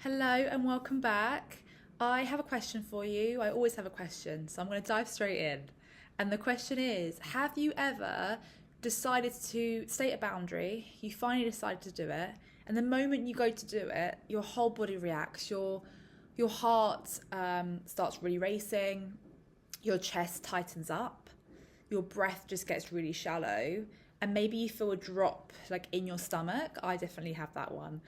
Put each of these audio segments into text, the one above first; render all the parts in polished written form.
Hello and welcome back. I have a question for you. I always have a question, so I'm going to dive straight in. And the question is, have you ever decided to state a boundary? You finally decided to do it, and the moment you go to do it, your whole body reacts. Your heart starts really racing, your chest tightens up, your breath just gets really shallow, and maybe you feel a drop like in your stomach. I definitely have that one.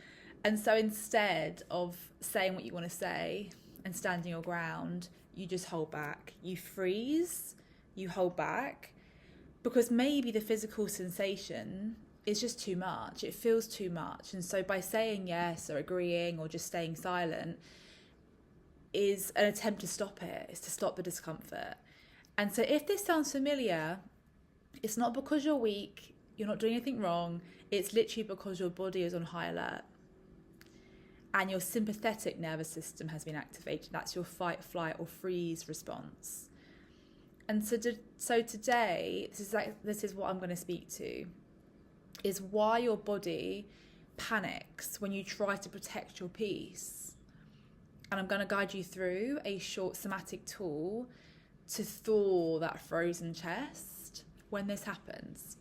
And so instead of saying what you want to say and standing your ground, you just hold back. You freeze, you hold back, because maybe the physical sensation is just too much. It feels too much. And so by saying yes or agreeing or just staying silent is an attempt to stop it, it's to stop the discomfort. And so if this sounds familiar, it's not because you're weak, you're not doing anything wrong, it's literally because your body is on high alert. And your sympathetic nervous system has been activated. That's your fight, flight, or freeze response. And so today, this is what I'm going to speak to, is why your body panics when you try to protect your peace. And I'm going to guide you through a short somatic tool to thaw that frozen chest when this happens.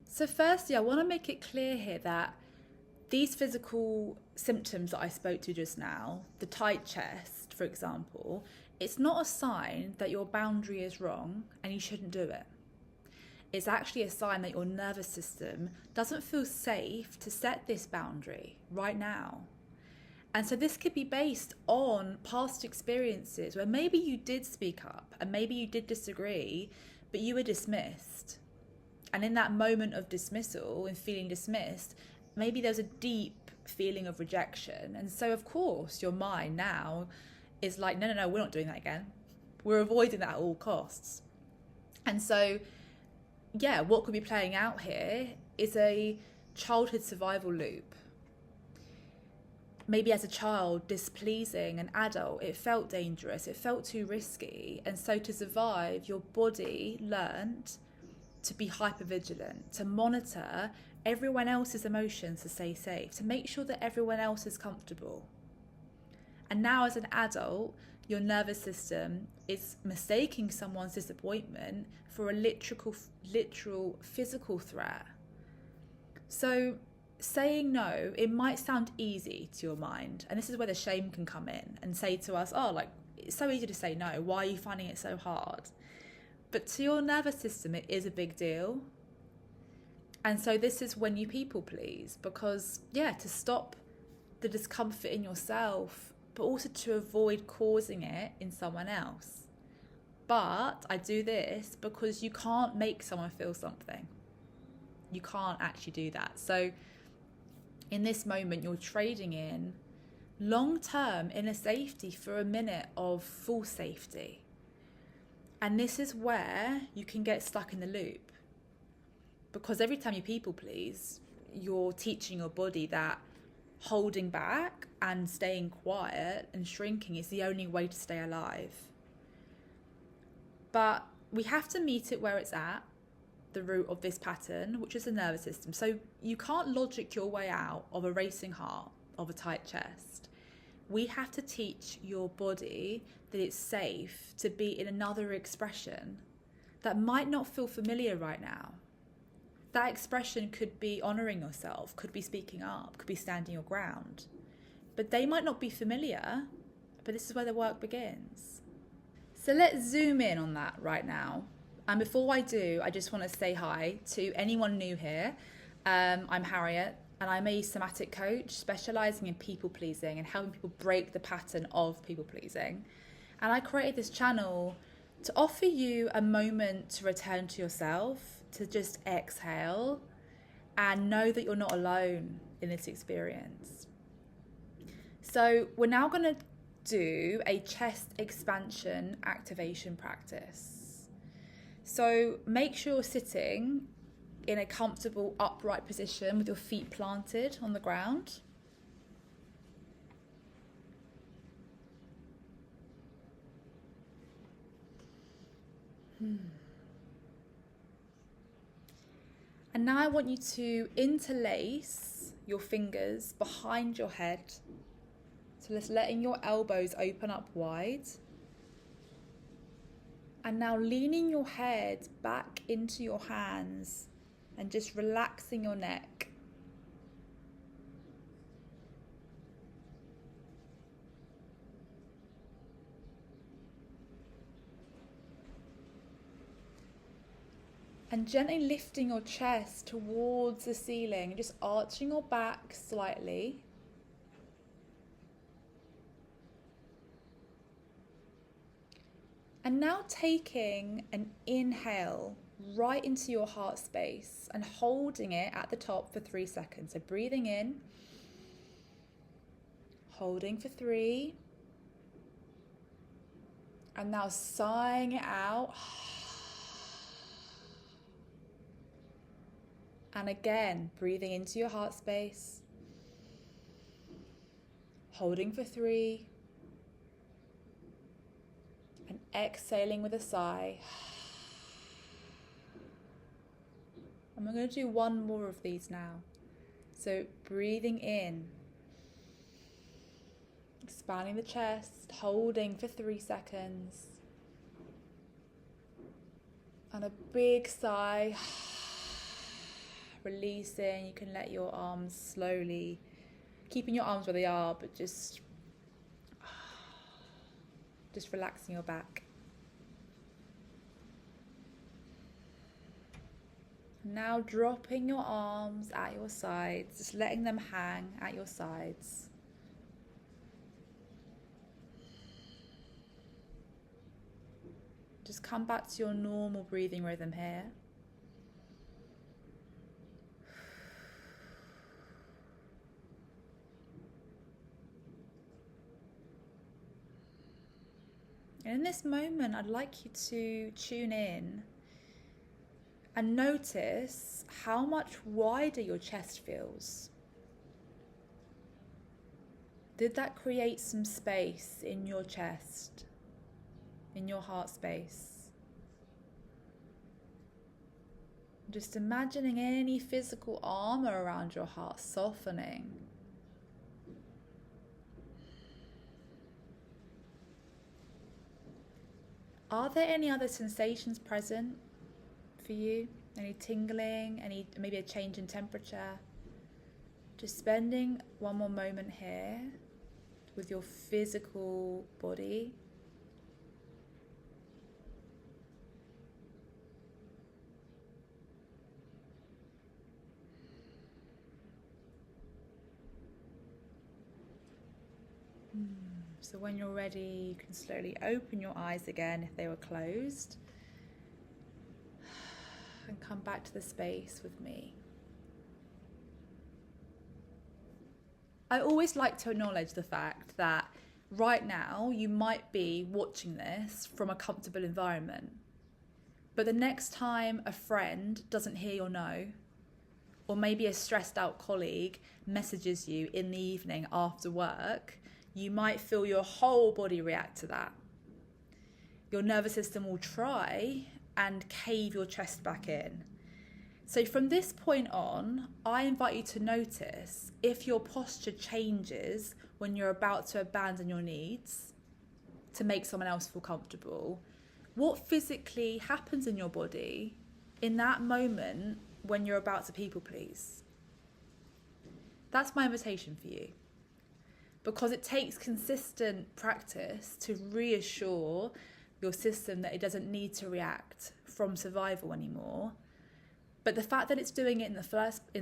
So firstly, I want to make it clear here that these physical symptoms that I spoke to just now, the tight chest, for example, it's not a sign that your boundary is wrong and you shouldn't do it. It's actually a sign that your nervous system doesn't feel safe to set this boundary right now. And so this could be based on past experiences where maybe you did speak up and maybe you did disagree, but you were dismissed. And in that moment of dismissal and feeling dismissed, maybe there's a deep feeling of rejection. And so, of course, your mind now is like, no, we're not doing that again. We're avoiding that at all costs. And so, yeah, what could be playing out here is a childhood survival loop. Maybe as a child, displeasing an adult, it felt dangerous, it felt too risky. And so to survive, your body learned to be hypervigilant, to monitor everyone else's emotions to stay safe, to make sure that everyone else is comfortable. And now as an adult, your nervous system is mistaking someone's disappointment for a literal physical threat. So saying no, it might sound easy to your mind. And this is where the shame can come in and say to us, it's so easy to say no. Why are you finding it so hard? But to your nervous system, it is a big deal. And so this is when you people please, because to stop the discomfort in yourself, but also to avoid causing it in someone else. But I do this because you can't make someone feel something. You can't actually do that. So in this moment, you're trading in long-term inner safety for a minute of full safety. And this is where you can get stuck in the loop. Because every time you people please, you're teaching your body that holding back and staying quiet and shrinking is the only way to stay alive. But we have to meet it where it's at, the root of this pattern, which is the nervous system. So you can't logic your way out of a racing heart, of a tight chest. We have to teach your body that it's safe to be in another expression that might not feel familiar right now. That expression could be honouring yourself, could be speaking up, could be standing your ground. But they might not be familiar, but this is where the work begins. So let's zoom in on that right now. And before I do, I just want to say hi to anyone new here. I'm Harriet, and I'm a somatic coach specialising in people pleasing and helping people break the pattern of people pleasing. And I created this channel to offer you a moment to return to yourself, to just exhale and know that you're not alone in this experience. So we're now going to do a chest expansion activation practice. So make sure you're sitting in a comfortable upright position with your feet planted on the ground. And now I want you to interlace your fingers behind your head So just letting your elbows open up wide. And now leaning your head back into your hands and just relaxing your neck. And gently lifting your chest towards the ceiling, just arching your back slightly. And now taking an inhale right into your heart space and holding it at the top for 3 seconds. So breathing in, holding for 3, and now sighing it out. And again, breathing into your heart space, holding for 3, and exhaling with a sigh. And we're going to do one more of these now. So breathing in, expanding the chest, holding for 3 seconds, and a big sigh. Releasing. You can let your arms slowly, keeping your arms where they are, but just relaxing your back. Now dropping your arms at your sides, just letting them hang at your sides. Just come back to your normal breathing rhythm here. And in this moment, I'd like you to tune in and notice how much wider your chest feels. Did that create some space in your chest, in your heart space? Just imagining any physical armor around your heart softening. Are there any other sensations present for you? Any tingling, maybe a change in temperature? Just spending one more moment here with your physical body. So when you're ready, you can slowly open your eyes again if they were closed, and come back to the space with me. I always like to acknowledge the fact that right now you might be watching this from a comfortable environment, but the next time a friend doesn't hear your no, or maybe a stressed out colleague messages you in the evening after work, you might feel your whole body react to that. Your nervous system will try and cave your chest back in. So from this point on, I invite you to notice if your posture changes when you're about to abandon your needs to make someone else feel comfortable. What physically happens in your body in that moment when you're about to people please? That's my invitation for you. Because it takes consistent practice to reassure your system that it doesn't need to react from survival anymore. But the fact that it's doing it in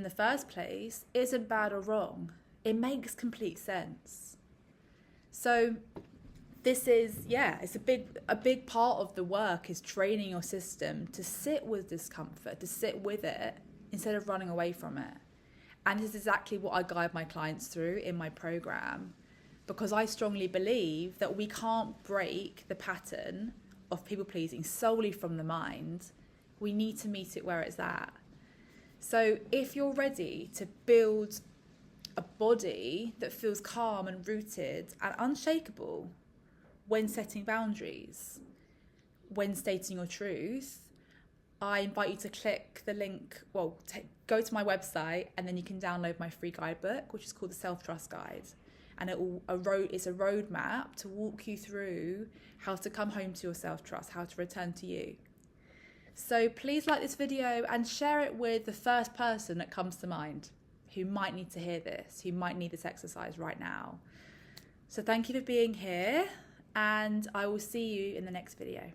the first place isn't bad or wrong. It makes complete sense. So this is, it's a big part of the work is training your system to sit with discomfort, to sit with it instead of running away from it. And this is exactly what I guide my clients through in my program, because I strongly believe that we can't break the pattern of people pleasing solely from the mind. We need to meet it where it's at. So if you're ready to build a body that feels calm and rooted and unshakable when setting boundaries, when stating your truth, I invite you to click the link, go to my website, and then you can download my free guidebook, which is called the Self-Trust Guide. and it's a roadmap to walk you through how to come home to your self-trust, how to return to you. So please like this video and share it with the first person that comes to mind who might need to hear this, who might need this exercise right now. So thank you for being here, and I will see you in the next video.